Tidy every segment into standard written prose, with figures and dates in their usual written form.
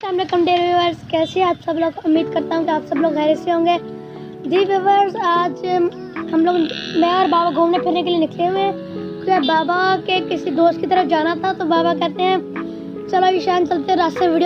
अस्सलाम व्यूअर्स, कैसे आप सब लोग। उम्मीद करता हूँ कि आप सब लोग खैरियत से होंगे। जी व्यूअर्स, आज हम लोग मैं और बाबा घूमने फिरने के लिए निकले हुए हैं क्योंकि बाबा के किसी दोस्त की तरफ जाना था। तो बाबा कहते हैं चलो ईशान चलते हैं, रास्ते वीडियो।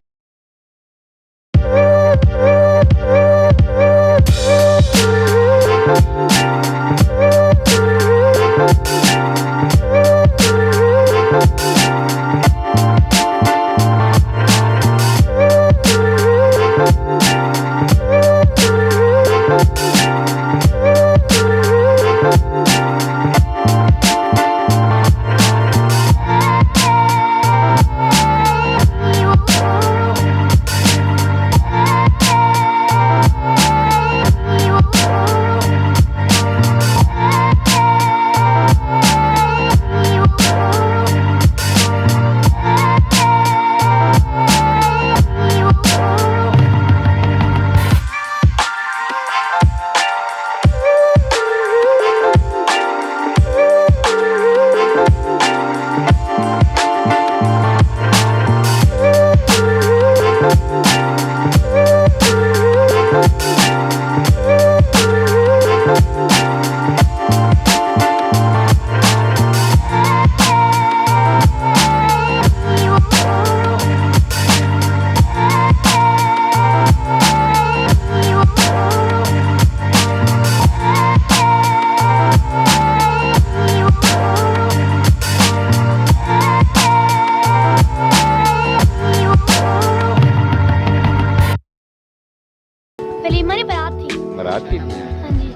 वलीमा नहीं, बारात थी। हाँ जी।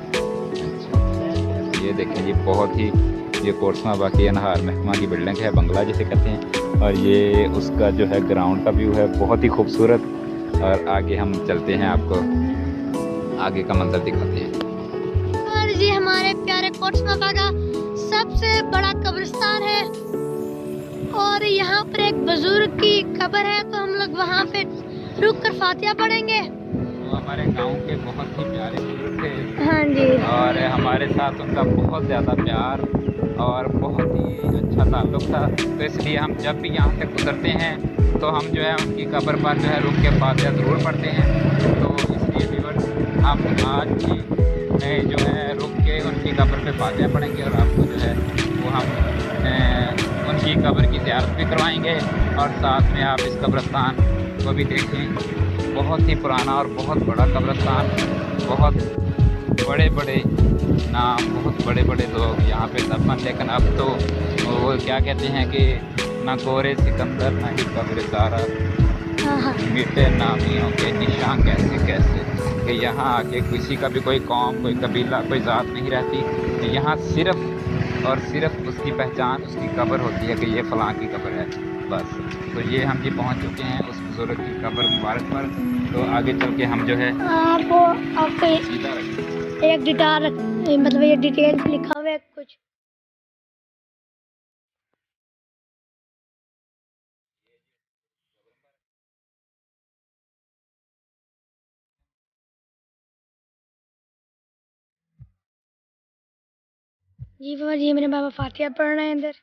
ये देखें जी, बहुत ही ये कोर्समा बाकी अनहार महकमा की बिल्डिंग है, बंगला जिसे कहते हैं। और ये उसका जो है ग्राउंड का व्यू है, बहुत ही खूबसूरत। और आगे हम चलते हैं, आपको आगे का मंजर दिखाते हैं। और जी हमारे प्यारे कोर्समा का सबसे बड़ा कब्रिस्तान है और यहाँ पर एक बुजुर्ग की कब्र है, तो हम लोग वहाँ पे रुक कर फातिहा पढ़ेंगे। वो हमारे गांव के बहुत ही प्यारे बुजुर्ग थे। हाँ जी। और हमारे साथ उनका बहुत ज़्यादा प्यार और बहुत ही अच्छा ताल्लुक़ था। तो इसलिए हम जब भी यहाँ से गुजरते हैं तो हम जो है उनकी कब्र पर जो है रुक के फातिहा ज़रूर पढ़ते हैं। तो इसलिए व्यूअर्स, हम आज भी जो है रुक के उनकी कब्र पे फातिहा पढ़ेंगे और आपको जो है वो हम उनकी कब्र की ज़ियारत भी करवाएंगे और साथ में आप इस कब्रिस्तान को भी देखें। बहुत ही पुराना और बहुत बड़ा कब्रिस्तान, बहुत बड़े बड़े नाम, बहुत बड़े बड़े लोग यहाँ पे दफन। लेकिन अब तो वो क्या कहते हैं कि ना कोरे सिकंदर ना ही कब्र सारा, मिटे नामियों के निशान कैसे कैसे। कि यहाँ आके किसी का भी कोई कौम, कोई कबीला, कोई ज़ात नहीं रहती। यहाँ सिर्फ़ और सिर्फ उसकी पहचान उसकी कब्र होती है कि ये फ़लाँ की कब्र है, बस। तो ये हम जी पहुँच चुके हैं उस बुज़ुर्ग की कब्र मुबारक पर। तो आगे चल के हम जो है आपको एक गिटार, मतलब ये डिटेल लिखा हुआ है कुछ। जी बाबा जी, मेरे बाबा फातिहा पढ़ रहे हैं इधर।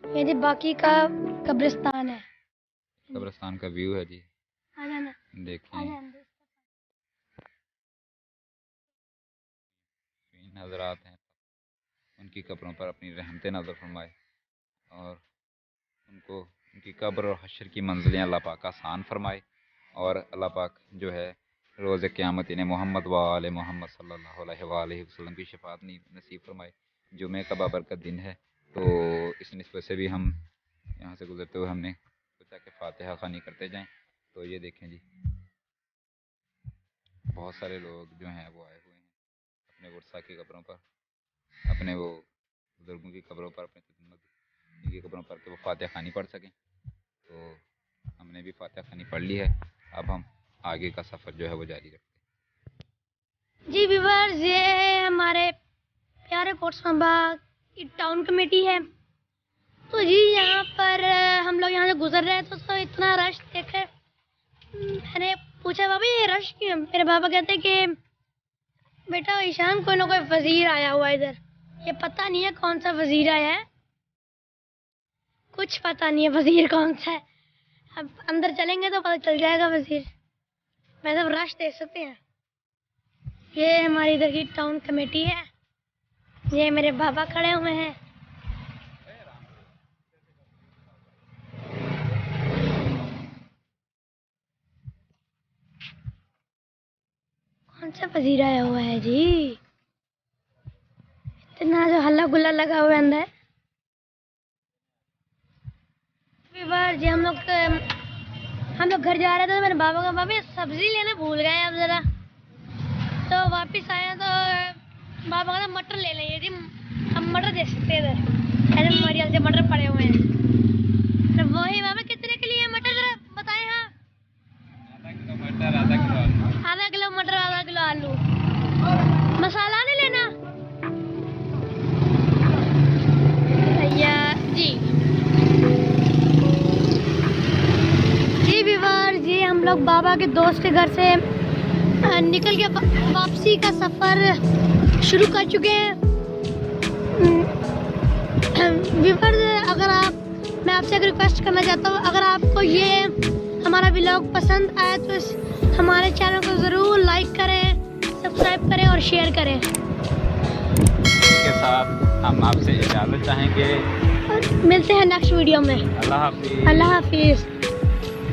ये जी बाकी का कब्रिस्तान है। कब्रिस्तान का व्यू है जी, आ जाना, देखें। आ जाना। हज़रात हैं, उनकी कब्रों पर अपनी रहमतें नज़र फरमाए और उनको उनकी कब्र और हश्र की मंजिलें अल्लाह पाक आसान फरमाए। और अल्लाह पाक जो है रोज़ क़यामत इन्हें मोहम्मद व आले मोहम्मद सल्लल्लाहु अलैहि वसल्लम की शफ़ाअत नसीब फरमाए। जुमे का बाबरकत दिन है, तो इस निस्बत से भी हम यहाँ से गुजरते हुए हमने सोचा कि फ़ातिहा ख़वानी करते जाएँ। तो ये देखें जी, बहुत सारे लोग जो हैं वो आए हुए हैं अपने वर्षा की कब्रों पर, अपने वो बुजुर्गों की कब्रों पर, अपने की कब्रों पर, कि वो फातिहा खानी पढ़ सकें। तो हमने भी फातिहा खानी पढ़ ली है। अब हम आगे का सफ़र जो है वो जारी रखते हैं। जी व्यूअर्स, ये है हमारे प्यारे कोटसमा बाग की टाउन कमेटी है। तो जी यहाँ पर हम लोग यहाँ से गुजर रहे थे तो इतना रश देखे, मैंने पूछा बाबा ये रश क्यों? मेरे बाबा कहते कि बेटा ईशान, कोई ना कोई वजीर आया हुआ है इधर, ये पता नहीं है कौन सा वजीर आया है, कुछ पता नहीं है वजीर कौन सा है। अब अंदर चलेंगे तो पता चल जाएगा वजीर। मैं सब रश देख सकते हैं। ये हमारी इधर की टाउन कमेटी है, ये मेरे बाबा खड़े हुए हैं। कौन सा वजीर आया हुआ है जी? इतना जो हल्ला गुल्ला लगा हुआ है अंदर। जी हम लोग घर जा रहे थे तो मेरे बाबा का, बाबा सब्जी लेना भूल गए अब जरा। तो वापस आया तो बाबा का मटर ले लेंगे जी, हम मटर दे सकते हैं इधर, ऐसे मरियल से मटर पड़े हुए हैं। तो वही बाबा कितने के लिए मटर जरा बताएं। हाँ, आधा किलो मटर, आधा किलो आलू। मसाला नहीं लेना भैया जी। जी हम लोग बाबा के दोस्त के घर से निकल के वापसी का सफ़र शुरू कर चुके हैं। अगर मैं आपसे एक रिक्वेस्ट करना चाहता हूँ, अगर आपको ये हमारा व्लॉग पसंद आए तो हमारे चैनल को ज़रूर लाइक करें, सब्सक्राइब करें और शेयर करें। इसके साथ हम आपसे इजाज़त चाहेंगे और मिलते हैं नेक्स्ट वीडियो में। अल्लाह हाफिज़। अल्लाह हाफिज़।